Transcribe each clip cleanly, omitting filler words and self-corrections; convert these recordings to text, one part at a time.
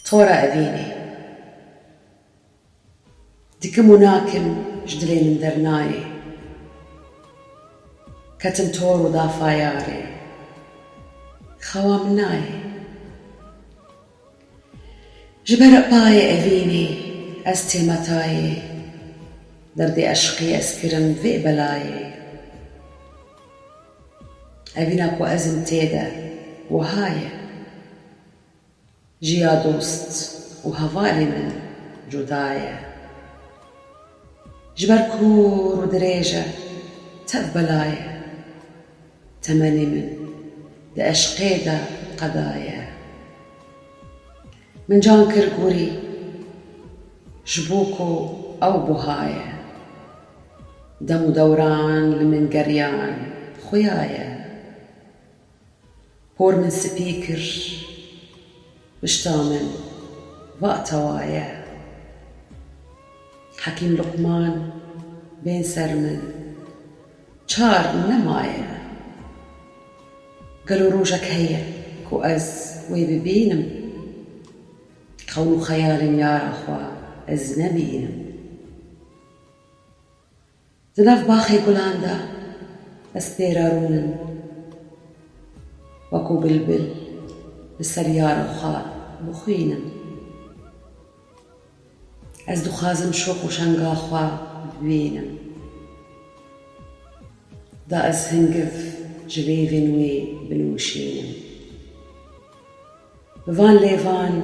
طورة أبيني ديكم وناكم جدلي من درناي كتم تور وضافا ياري خوامناي جبر باي أبيني أستي متاي دردي أشقي أسكرم في بلاي أبينك وأزم تيدا وهاي جيا دوست وهفالي من جدايا جبر كور ودريجة تبلايا تمني من دا أشقيدا قضايا من جان كرقوري جبوكو أو بوهايا دم دوران لمن قريان خيايا بور من سبيكر بشتامن وقتوايا حكيم لقمان بين سرمن شار نمايا قالوا روجك هيا كو أز ويببينم خونو خيال يا أخوة أزنبينم زناف باخي قلاندا أسبيرارونن وكو بلبل بسريار وخا بخينم از دو خازم شوق وشنقا خوا ببينم دا از هنقف جليفين وي بنوشينم بفان ليفان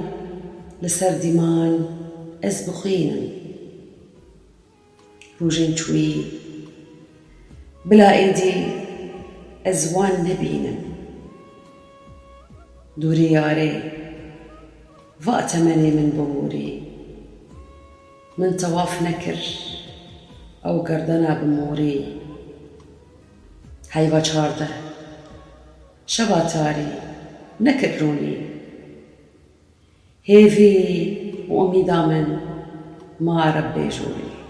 لسر ديمان از بخينم روجين شوي بلا ايدي ازوان نبينم دوري ياري وقتمني من بموري من طواف نكر او قردنا بموري هيوا چارده شباتاري نكروني هيفي واميدا من ما ربي جوري